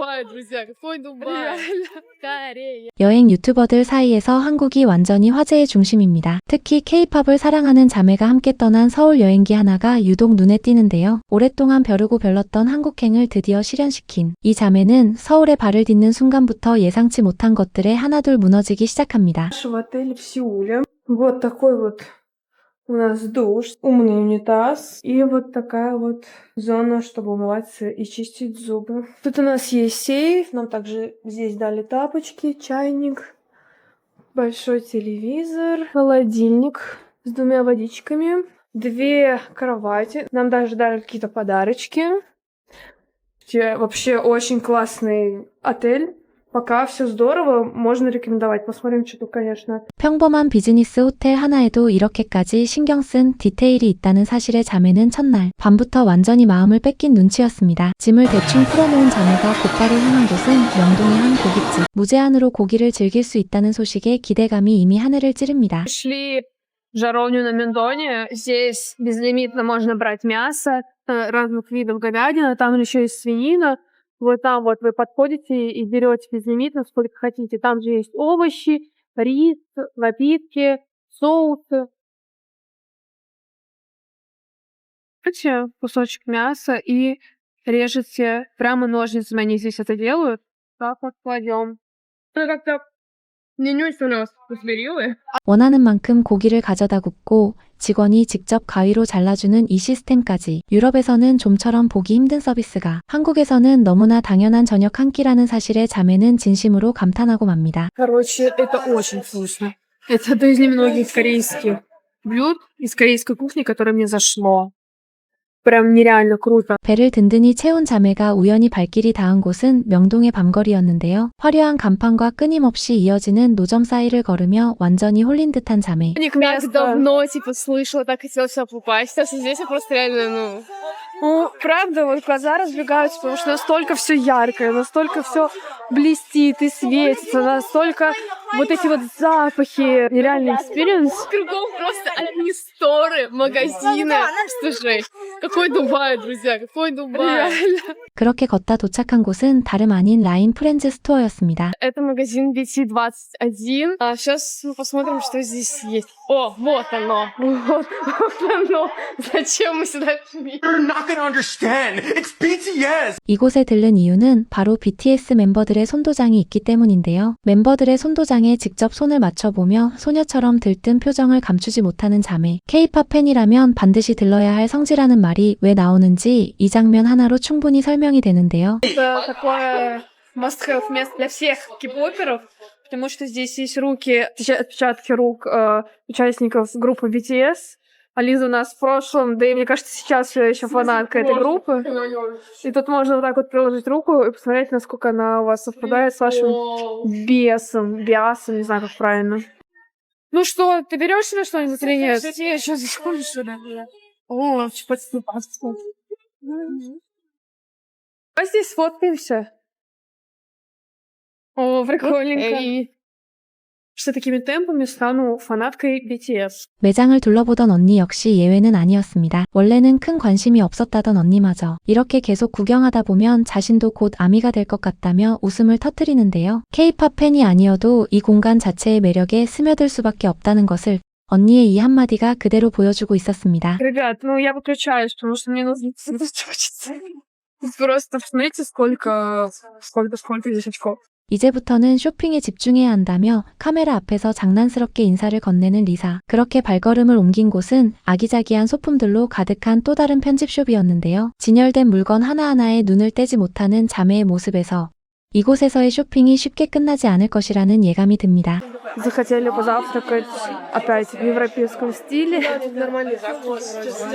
Дубай, друзья, какой Дубай? Корея. 여행 유튜버들 사이에서 한국이 완전히 화제의 중심입니다. 특히 K-팝을 사랑하는 자매가 함께 떠난 서울 여행기 하나가 유독 눈에 띄는데요. 오랫동안 벼르고 별렀던 한국행을 드디어 실현시킨 이 자매는 서울에 발을 딛는 순간부터 예상치 못한 것들에 하나둘 무너지기 시작합니다. В отеле в Сеуле. Вот такой вот у нас душ, умный унитаз и вот такая вот зона, чтобы умываться и чистить зубы. Тут у нас есть сейф, нам также здесь дали тапочки, чайник, большой телевизор, холодильник с 2 водичками, 2 кровати. Нам даже дали какие-то подарочки. Вообще очень классный отель. Пока все здорово, можно рекомендовать. Посмотрим, что тут, конечно. 평범한 비즈니스 호텔 하나에도 이렇게까지 신경 쓴 디테일이 있다는 사실에 자매는 첫날 밤부터 완전히 마음을 뺏긴 눈치였습니다. 짐을 대충 풀어놓은 자매가 곧바로 향한 곳은 명동의 한 고깃집. 무제한으로 고기를 즐길 수 있다는 소식에 기대감이 이미 하늘을 찌릅니다. Шли в жаровню на Мендоне. Здесь безлимитно можно брать мясо разных видов говядины. Там еще есть свинина. Вот там вот вы подходите и берете безлимитно, сколько хотите. Там же есть овощи, рис, напитки, соусы. Берете кусочек мяса и режете прямо ножницами. Они здесь это делают. Так вот кладем. Ну, как-то менюсь у нас разберилы. 원하는 만큼 고기를 가져다 굽고 직원이 직접 가위로 잘라주는 이 시스템까지 유럽에서는 좀처럼 보기 힘든 서비스가 한국에서는 너무나 당연한 저녁 한 끼라는 사실에 자매는 진심으로 감탄하고 맙니다. Короче, это очень вкусно. Это одно из немногих корейских блюд из корейской кухни, которое мне зашло. Прям нереально круто. 배를 든든히 채운 자매가 우연히 발길이 닿은 곳은 명동의 밤거리였는데요. 화려한 간판과 끊임없이 이어지는 노점 사이를 걸으며 완전히 홀린 듯한 자매. Так давно, типа, слышала, так хотела сюда попасть. Сейчас здесь я просто реально, Ну, правда, вот глаза разбегаются, потому что настолько все яркое, настолько все блестит и светится, настолько вот эти вот запахи, нереальный экспириенс. кругом просто одни сторы, магазины. Слушай, какой Дубай, друзья, какой Дубай. 그렇게 걷다 до착한 곳은 다름 아닌 라인 프렌즈 스토어였습니다. Это магазин BT21. А сейчас мы посмотрим, что здесь есть. О, вот оно. Вот оно. Зачем мы сюда пришли? You're not gonna understand. It's BTS. 이곳에 들른 이유는 바로 BTS 멤버들의 손도장이 있기 때문인데요. 멤버들의 손도장에 직접 손을 맞춰보며 소녀처럼 들뜬 표정을 감추지 못하는 자매. K-팝 팬이라면 반드시 들러야 할 성지라는 말이 왜 나오는지 이 장면 하나로 충분히 설명이 되는데요. Это такое must-have место для всех кей-поперов, потому что здесь есть руки, отпечатки рук участников группы BTS. А Лиза у нас в прошлом, да и мне кажется, сейчас все еще фанатка этой группы. И тут можно вот так вот приложить руку и посмотреть, насколько она у вас совпадает с вашим биасом, не знаю, как правильно. Ну что, ты берешь себе что-нибудь или нет? Я сейчас заскажу сюда. О, паспорт. А здесь сфоткаемся. О, прикольненько. Что такими темпами стану фанаткой BTS. 매장을 둘러보던 언니 역시 예외는 아니었습니다. 원래는 큰 관심이 없었다던 언니마저 이렇게 계속 구경하다 보면 자신도 곧 아미가 될 것 같다며 웃음을 터뜨리는데요. K-팝 팬이 아니어도 이 공간 자체의 매력에 스며들 수밖에 없다는 것을 언니의 이 한마디가 그대로 보여주고 있었습니다. Ребят, ну я выключаюсь, потому что мне нужно сосредоточиться. Просто посмотрите, сколько здесь очков. 이제부터는 쇼핑에 집중해야 한다며 카메라 앞에서 장난스럽게 인사를 건네는 리사. 그렇게 발걸음을 옮긴 곳은 아기자기한 소품들로 가득한 또 다른 편집숍이었는데요. 진열된 물건 하나하나에 눈을 떼지 못하는 자매의 모습에서 이곳에서의 쇼핑이 쉽게 끝나지 않을 것이라는 예감이 듭니다. Захотели позавтракать опять в европейском стиле.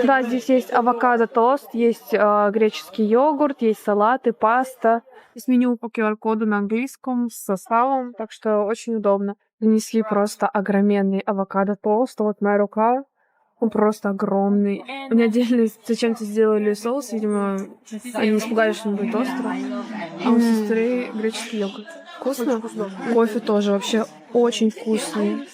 Да, здесь есть авокадо-тост, есть греческий йогурт, есть салаты, паста. Есть меню по QR-коду на английском с составом, так что очень удобно. Принесли просто огроменный авокадо-тост. Вот моя рука, он просто огромный. Они отдельно зачем-то сделали соус, видимо, они испугались, что он будет острый. А у сестры греческий йогурт. Вкусно? Кофе тоже вообще очень вкусный.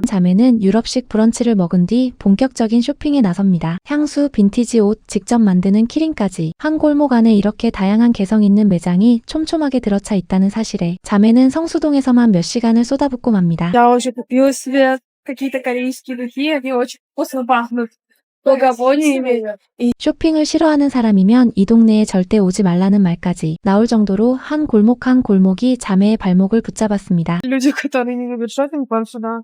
자매는 유럽식 브런치를 먹은 뒤 본격적인 쇼핑에 나섭니다. 향수, 빈티지 옷, 직접 만드는 키링까지 한 골목 안에 이렇게 다양한 개성 있는 매장이 촘촘하게 들어차 있다는 사실에 자매는 성수동에서만 몇 시간을 쏟아붓고 맙니다. Я уже купила себе какие-то корейские духи, они очень вкусно пахнут. благовониями. 쇼핑을 싫어하는 사람이면 이 동네에 절대 오지 말라는 말까지 나올 정도로 한 골목 한 골목이 자매의 발목을 붙잡았습니다. Люди, которые не любят шопинг, вам сюда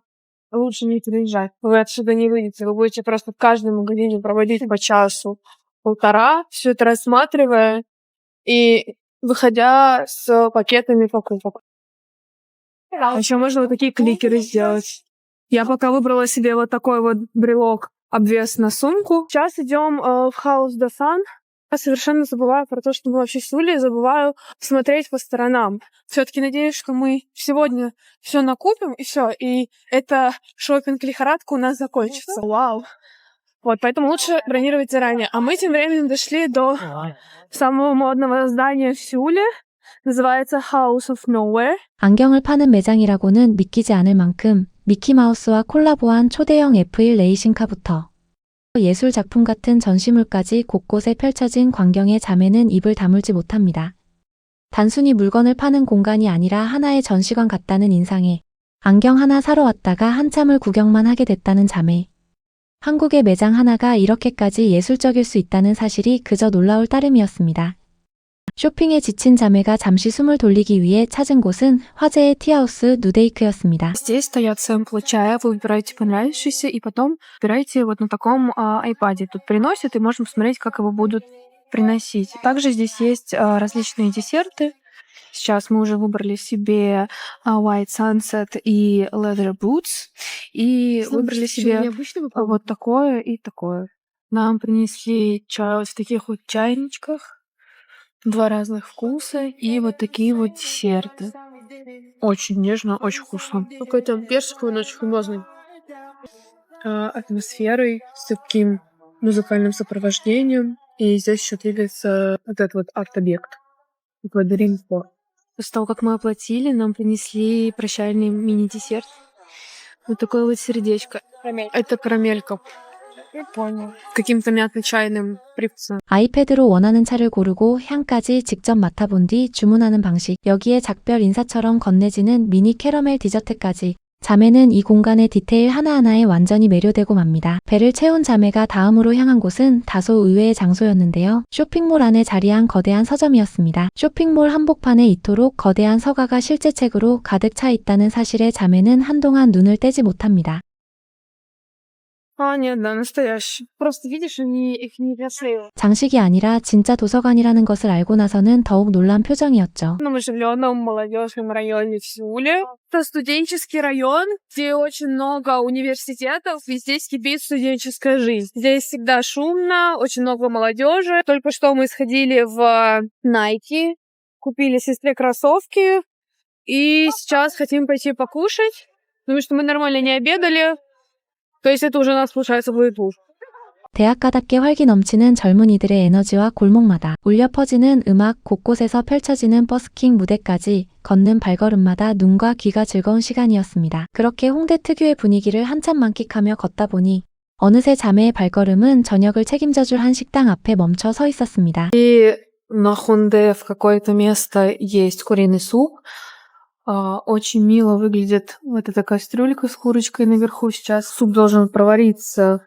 лучше не приезжать. Вы отсюда не выйдете. Вы будете просто в каждом магазине проводить по часу, полтора, все это рассматривая и выходя с пакетами покупок. А еще можно вот такие кликеры сделать. Я пока выбрала себе вот такой вот брелок, обвес на сумку. Сейчас идем в House de Sun. Я совершенно забываю про то, что мы вообще в Сеуле, забываю смотреть по сторонам. Все-таки надеюсь, что мы сегодня все накупим, и все, и эта шопинг-лихорадка у нас закончится. Вау! Вот, поэтому лучше бронировать заранее. А мы тем временем дошли до самого модного здания в Сеуле. называется House of Nowhere. 안경을 파는 매장이라고는 믿기지 않을 만큼 미키마우스와 콜라보한 초대형 F1 레이싱카부터 예술 작품 같은 전시물까지 곳곳에 펼쳐진 광경에 자매는 입을 다물지 못합니다. 단순히 물건을 파는 공간이 아니라 하나의 전시관 같다는 인상에 안경 하나 사러 왔다가 한참을 구경만 하게 됐다는 자매. 한국의 매장 하나가 이렇게까지 예술적일 수 있다는 사실이 그저 놀라울 따름이었습니다. 쇼핑에 지친 자매가 잠시 숨을 돌리기 위해 찾은 곳은 화제의 티하우스 누데이크였습니다. Здесь стоят сэмплы чая, вы выбираете понравившийся, и потом выбираете вот на таком iPad. Тут приносят, и можно посмотреть, как его будут приносить. Также здесь есть различные десерты. Сейчас мы уже выбрали себе White Sunset и Leather Boots. И выбрали себе вот такое и такое. Нам принесли чай вот в таких вот чайничках. Два разных вкуса и вот такие вот десерты. Очень нежно, очень вкусно. Какой-то персиковый, но очень химозный. Атмосферой, с таким музыкальным сопровождением. И здесь еще двигается вот этот вот арт-объект. Благодарим for. После того, как мы оплатили, нам принесли прощальный мини-десерт. Вот такое вот сердечко. Это карамелька. Понял. С каким-то мятно-чайным привкусом. 아이패드로 원하는 차를 고르고 향까지 직접 맡아본 뒤 주문하는 방식. 여기에 작별 인사처럼 건네지는 미니 캐러멜 디저트까지. 자매는 이 공간의 디테일 하나하나에 완전히 매료되고 맙니다. 배를 채운 자매가 다음으로 향한 곳은 다소 의외의 장소였는데요. 쇼핑몰 안에 자리한 거대한 서점이었습니다. 쇼핑몰 한복판에 이토록 거대한 서가가 실제 책으로 가득 차 있다는 사실에 자매는 한동안 눈을 떼지 못합니다. Нет, да, настоящий. Просто видишь, они их не красивые. 장식이 아니라 진짜 до서관이라는 것을 알고 на서는 더욱 놀란 표정이었죠. В оживленном молодежном районе в Сеуле. Это студенческий район, где очень много университетов, и здесь кипит студенческая жизнь. Здесь всегда шумно, очень много молодежи. Только что мы сходили в Nike, купили сестре кроссовки, и сейчас хотим пойти покушать, потому что мы нормально не обедали. То есть это уже у нас получается будет ужин. 대학가답게 활기 넘치는 젊은이들의 에너지와 골목마다 울려 퍼지는 음악, 곳곳에서 펼쳐지는 버스킹 무대까지 걷는 발걸음마다 눈과 귀가 즐거운 시간이었습니다. 그렇게 홍대 특유의 분위기를 한참 만끽하며 걷다 보니 어느새 자매의 발걸음은 저녁을 책임져줄 한 식당 앞에 멈춰 서 있었습니다. И на Хунде в какое-то место есть куриный суп. Очень мило выглядит вот эта кастрюлька с курочкой наверху. Сейчас суп должен провариться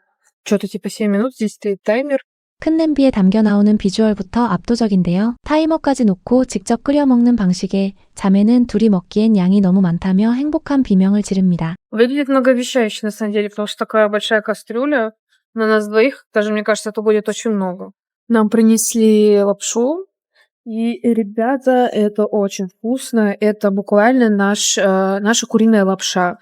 что-то типа 7 минут. Здесь стоит таймер. 큰 냄비에 담겨 나오는 비주얼부터 압도적인데요. 타이머까지 놓고 직접 끓여 먹는 방식에 자매는 둘이 먹기엔 양이 너무 많다며 행복한 비명을 지릅니다. Выглядит многообещающе на самом деле, потому что такая большая кастрюля на нас двоих, даже мне кажется, это будет очень много. Нам принесли лапшу. И, ребята, это очень вкусно. Это буквально наша куриная лапша.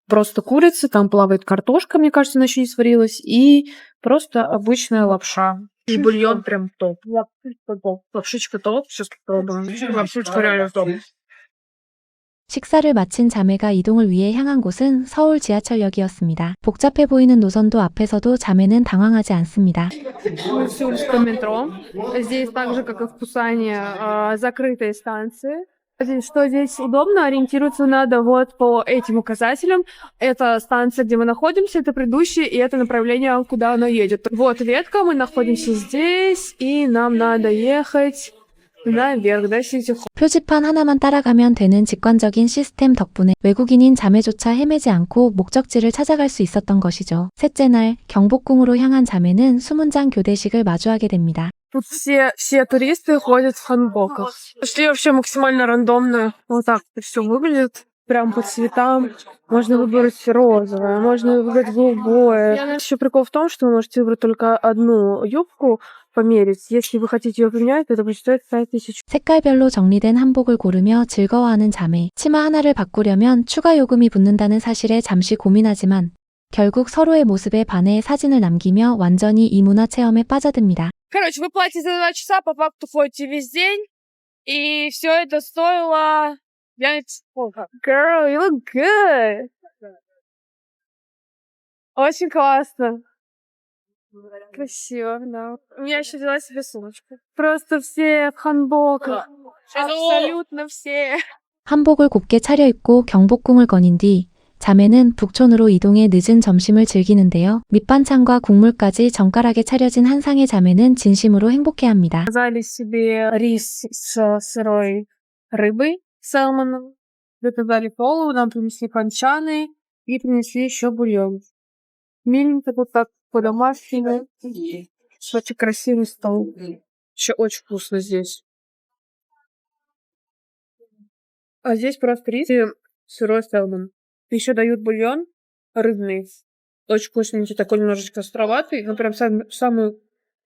Просто курица, там плавает картошка, мне кажется, она еще не сварилась. И просто обычная лапша. И бульон прям топ. Лапшичка топ. Сейчас попробуем. Лапшичка реально топ. 식사를 마친 자매가 이동을 위해 향한 곳은 서울 지하철역이었습니다. 복잡해 보이는 노선도 앞에서도 자매는 당황하지 않습니다. Мы в Сеульском метро. Здесь так же, как и в Пусане, закрытые станции. Что здесь удобно, ориентироваться надо вот по этим указателям. Это станция, где мы находимся, это предыдущая, и это направление, куда оно едет. Вот ветка, мы находимся здесь, и нам надо ехать наверх, да, Ситихо. 표지판 하나만 따라가면 되는 직관적인 시스템 덕분에 외국인인 자매조차 헤매지 않고 목적지를 찾아갈 수 있었던 것이죠. 셋째 날 경복궁으로 향한 자매는 수문장 교대식을 마주하게 됩니다. Тут все туристы ходят в ханбоках. Пошли вообще максимально рандомно. Вот так все выглядит. Прям по цветам. Можно выбрать розовое, можно выбрать голубое. Еще прикол в том, что вы можете выбрать только одну юбку, померить. Если вы хотите ее поменять, это будет стоить 5000. 색깔별로 정리된 한복을 고르며 즐거워하는 자매. 치마 하나를 바꾸려면 추가 요금이 붙는다는 사실에 잠시 고민하지만 결국 서로의 모습에 반해 사진을 남기며 완전히 이 문화 체험에 빠져듭니다. Короче, вы платите за 2 часа, по факту ходите весь день, и все это стоило... Girl, you look good. Очень классно. Красиво, да. Я еще взяла себе сумочку. Просто все в ханбоках. Абсолютно все. 한복을 곱게 차려입고 경복궁을 거닌 뒤 자매는 북촌으로 이동해 늦은 점심을 즐기는데요. 밑반찬과 국물까지 정갈하게 차려진 한 상의 자매는 진심으로 행복해합니다. Заказали себе рис с сырой рыбой, салмоном. Заказали полу, нам принесли панчаны и принесли еще бульон. Миленько тут так по-домашнему. Очень красивый стол. Еще очень вкусно здесь. А здесь просто рис и сырой салмон. Еще дают бульон рыбный. Очень вкусненький, такой немножечко островатый, но прям самый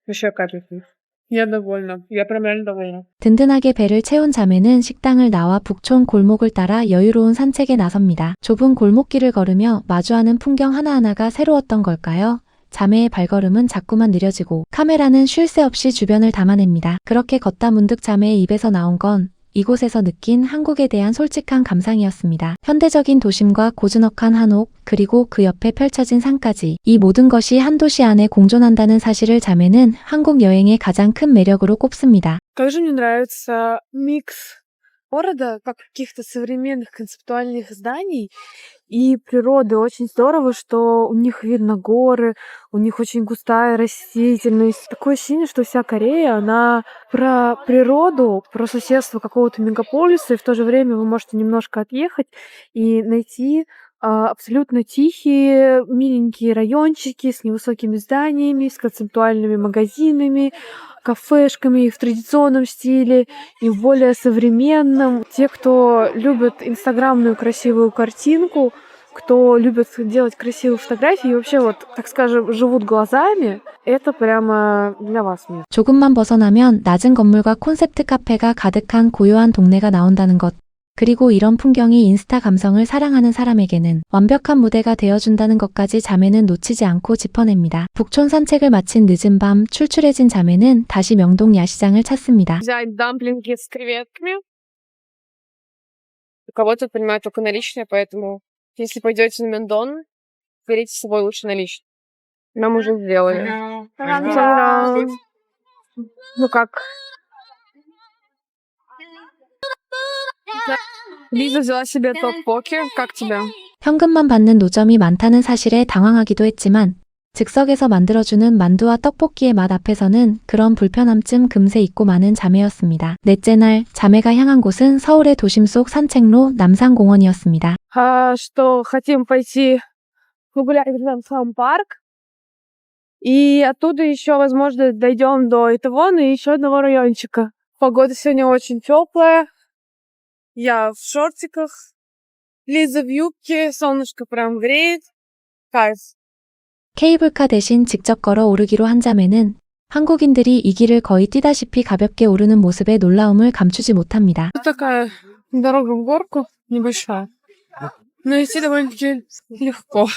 вообще капельный. Я довольна. Я прям реально довольна. 든든하게 배를 채운 자매는 식당을 나와 북촌 골목을 따라 여유로운 산책에 나섭니다. 좁은 골목길을 걸으며 마주하는 풍경 하나하나가 새로웠던 걸까요? 자매의 발걸음은 자꾸만 느려지고 카메라는 쉴 새 없이 주변을 담아냅니다. 그렇게 걷다 문득 자매의 입에서 나온 건 이곳에서 느낀 한국에 대한 솔직한 감상이었습니다. 현대적인 도심과 고즈넉한 한옥, 그리고 그 옆에 펼쳐진 산까지 이 모든 것이 한 도시 안에 공존한다는 사실을 자매는 한국 여행의 가장 큰 매력으로 꼽습니다. Как же мне нравится микс города, как каких-то современных концептуальных зданий и природы. Очень здорово, что у них видно горы, у них очень густая растительность. Такое ощущение, что вся Корея, она про природу, про соседство какого-то мегаполиса, и в то же время вы можете немножко отъехать и найти абсолютно тихие, миленькие райончики с невысокими зданиями, с концептуальными магазинами, кафешками в традиционном стиле и в более современном. Те, кто любит инстаграмную красивую картинку, кто любит делать красивые фотографии и вообще вот, так скажем, живут глазами, это прямо для вас место. 조금만 벗어나면 낮은 건물과 콘셉트 카페가 가득한 고요한 동네가 나온다는 것. 그리고 이런 풍경이 인스타 감성을 사랑하는 사람에게는 완벽한 무대가 되어준다는 것까지 자매는 놓치지 않고 짚어냅니다. 북촌 산책을 마친 늦은 밤 출출해진 자매는 다시 명동 야시장을 찾습니다. Взять дамплинги с креветками. У кого-то принимают только наличные, поэтому если пойдете на Мендон, берите с собой лучше наличные. Нам уже сделали. Ну как? Лиза взяла себе 떡볶и. Как тебе? 현금만 받는 노점이 많다는 사실에 당황하기도 했지만 즉석에서 만들어주는 만두와 떡볶이의 맛 앞에서는 그런 불편함쯤 금세 잊고 마는 자매였습니다. 넷째 날 자매가 향한 곳은 서울의 도심 속 산책로 남산공원이었습니다. Что хотим пойти погулять в сам парк. И оттуда еще, возможно, дойдем до Итавона и еще одного райончика. Погода сегодня очень теплая. Я в шортиках. Лиза в юбке. Солнышко прям греет. Кайф. 케이블카 대신 직접 걸어 오르기로 한 자매는 한국인들이 이 길을 거의 뛰다시피 가볍게 오르는 모습에 놀라움을 감추지 못합니다. Такая дорога в горку небольшая. Но идти довольно-таки легко.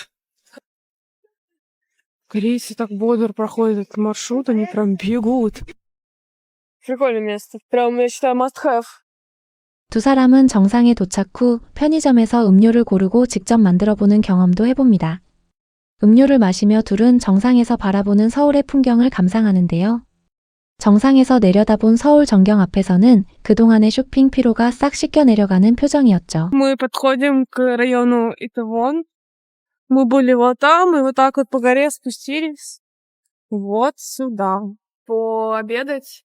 Корейцы так бодро проходят этот маршрут, они прям бегут. Прикольное место. Прям, я считаю, must have. 두 사람은 정상에 도착 후 편의점에서 음료를 고르고 직접 만들어보는 경험도 해봅니다. 음료를 마시며 둘은 정상에서 바라보는 서울의 풍경을 감상하는데요. 정상에서 내려다본 서울 전경 앞에서는 그동안의 쇼핑 피로가 싹 씻겨 내려가는 표정이었죠. Мы подходим к району Итавон. Мы были вот там, и вот так вот по горе спустились. Вот сюда. Пообедать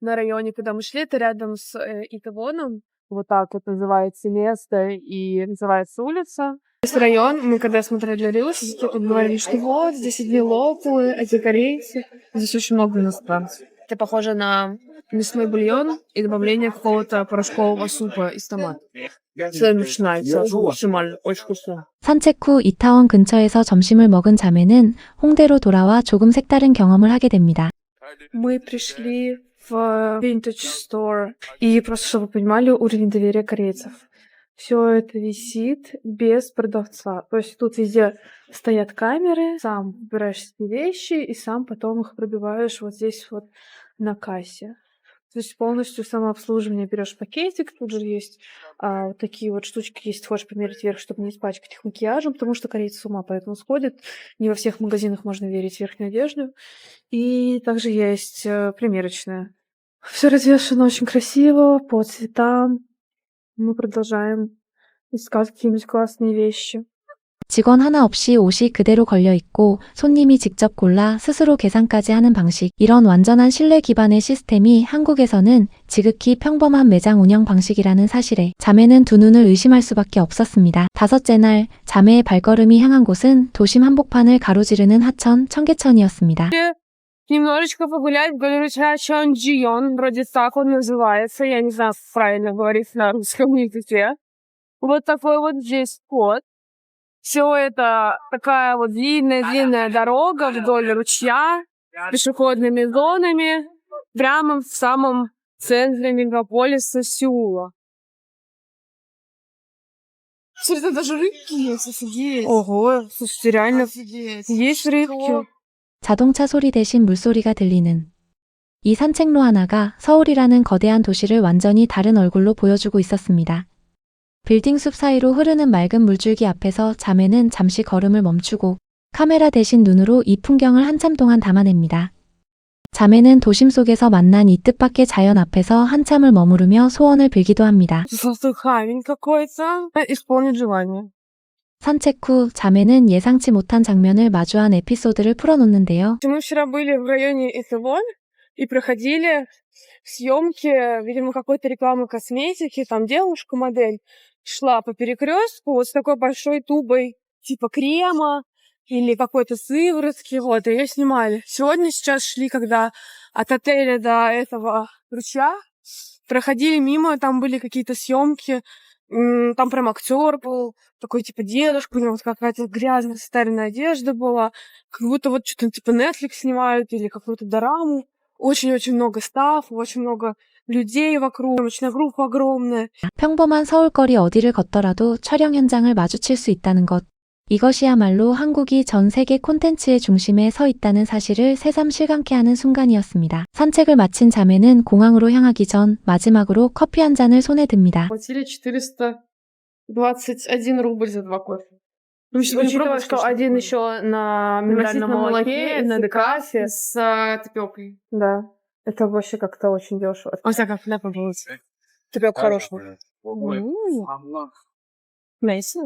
на районе, куда мы шли, это рядом с Итавоном. Вот так вот называется место и называется улица. Здесь район, мы когда смотрели рилсы, тут говорили, что вот, здесь одни лопы, эти корейцы. Здесь очень много иностранцев. Это похоже на мясной бульон и добавление какого-то порошкового супа из томата. Все начинается максимально, очень вкусно. 산책 후 이타원 근처에서 점심을 먹은 자매는 홍대로 돌아와 조금 색다른 경험을 하게 됩니다. Мы пришли в Vintage Store. И просто, чтобы вы понимали, уровень доверия корейцев. Все это висит без продавца. То есть тут везде стоят камеры, сам выбираешь себе вещи и сам потом их пробиваешь вот здесь вот на кассе. То есть полностью самообслуживание. Берешь пакетик, тут же есть вот такие вот штучки, если хочешь померить вверх, чтобы не испачкать их макияжем, потому что корейцы с ума поэтому сходят. Не во всех магазинах можно верить верхнюю одежду. И также есть примерочная. Все развешено очень красиво, по цветам. Мы продолжаем искать какие-нибудь классные вещи. 직원 하나 없이 옷이 그대로 걸려 있고 손님이 직접 골라 스스로 계산까지 하는 방식. 이런 완전한 신뢰 기반의 시스템이 한국에서는 지극히 평범한 매장 운영 방식이라는 사실에 자매는 두 눈을 의심할 수밖에 없었습니다. 다섯째 날 자매의 발걸음이 향한 곳은 도심 한복판을 가로지르는 하천 청계천이었습니다. Немножечко погулять вдоль ручья Чонджион, вроде так он называется. Я не знаю, как правильно говорить на русском языке. Вот такой вот здесь вход. Все это такая вот длинная дорога вдоль ручья, пешеходными зонами, прямо в самом центре мегаполиса Сеула. Слушай, даже рыбки есть, офигеть. Ого, слушайте, реально Офигеть. есть рыбки. 자동차 소리 대신 물소리가 들리는 이 산책로 하나가 서울이라는 거대한 도시를 완전히 다른 얼굴로 보여주고 있었습니다. 빌딩 숲 사이로 흐르는 맑은 물줄기 앞에서 자매는 잠시 걸음을 멈추고 카메라 대신 눈으로 이 풍경을 한참 동안 담아냅니다. 자매는 도심 속에서 만난 이 뜻밖의 자연 앞에서 한참을 머무르며 소원을 빌기도 합니다. Золотой камень какой-то. Исполнить желание. 산책 후 자매는 예상치 못한 장면을 ма주한 에피소드를 풀어놓는데요. Мы вчера были в районе Итавон и проходили съемки, видимо, какой-то рекламы косметики. Там девушка-модель шла по перекрестку вот с такой большой тубой типа крема или какой-то сыворотки. Вот, и ее снимали. Сейчас шли, когда от отеля до этого ручья проходили мимо, там были какие-то съемки. Там прям актер был, такой типа дедушка, у него вот какая-то грязная старинная одежда была, как будто вот что-то типа Netflix снимают или какую-то дораму. Очень-очень много стаф, очень много людей вокруг, очень группа огромная. 평범한 서울거리 어디를 걷더라도 촬영 현장을 마주칠 수 있다는 것. 이것이야말로 한국이 전 세계 콘텐츠의 중심에 서 있다는 사실을 새삼 실감케 하는 순간이었습니다. 산책을 마친 자매는 공항으로 향하기 전 마지막으로 커피 한 잔을 손에 듭니다. Платили 421 рубль за 2 кофе. Учитывая, что один еще на минеральном молоке, на декафе. с тапёкой. Да, это вообще как-то очень дешево. Он всякая хлеба получится. Тапёк хорошего. Nice.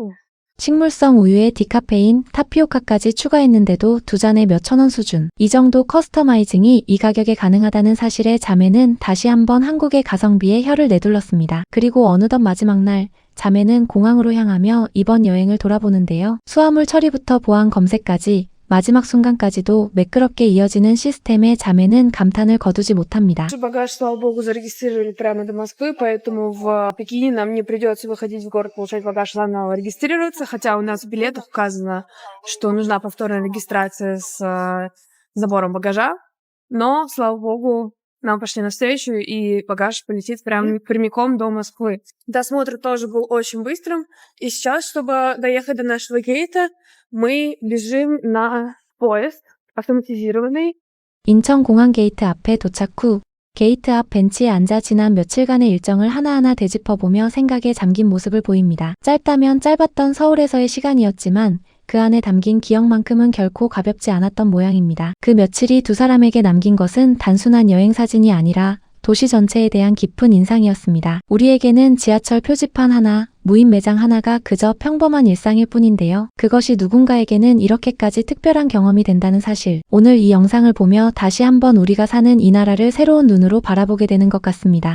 식물성 우유에 디카페인, 타피오카까지 추가했는데도 두 잔에 몇천 원 수준. 이 정도 커스터마이징이 이 가격에 가능하다는 사실에 자매는 다시 한번 한국의 가성비에 혀를 내둘렀습니다. 그리고 어느덧 마지막 날 자매는 공항으로 향하며 이번 여행을 돌아보는데요. 수화물 처리부터 보안 검색까지 마지막 순간까지도 매끄럽게 이어지는 시스템에 자매는 감탄을 거두지 못합니다. Наш багаж, слава богу, зарегистрировали прямо до Москвы, поэтому в Пекине нам не придется выходить в город, получать багаж, заново регистрироваться, хотя у нас в билетах указано, что нужна повторная регистрация с забором багажа, но, слава богу, нам пошли навстречу, и багаж полетит прямо прямиком до Москвы. Досмотр тоже был очень быстрым, и сейчас, чтобы доехать до нашего гейта, мы бежим на поезд автоматизированный. 인천공항 게이트 앞에 도착 후 게이트 앞 벤치에 앉아 지난 며칠간의 일정을 하나하나 되짚어보며 생각에 잠긴 모습을 보입니다. 짧다면 짧았던 서울에서의 시간이었지만 그 안에 담긴 기억만큼은 결코 가볍지 않았던 모양입니다. 그 며칠이 두 사람에게 남긴 것은 단순한 여행 사진이 아니라 도시 전체에 대한 깊은 인상이었습니다. 우리에게는 지하철 표지판 하나, 무인 매장 하나가 그저 평범한 일상일 뿐인데요. 그것이 누군가에게는 이렇게까지 특별한 경험이 된다는 사실. 오늘 이 영상을 보며 다시 한번 우리가 사는 이 나라를 새로운 눈으로 바라보게 되는 것 같습니다.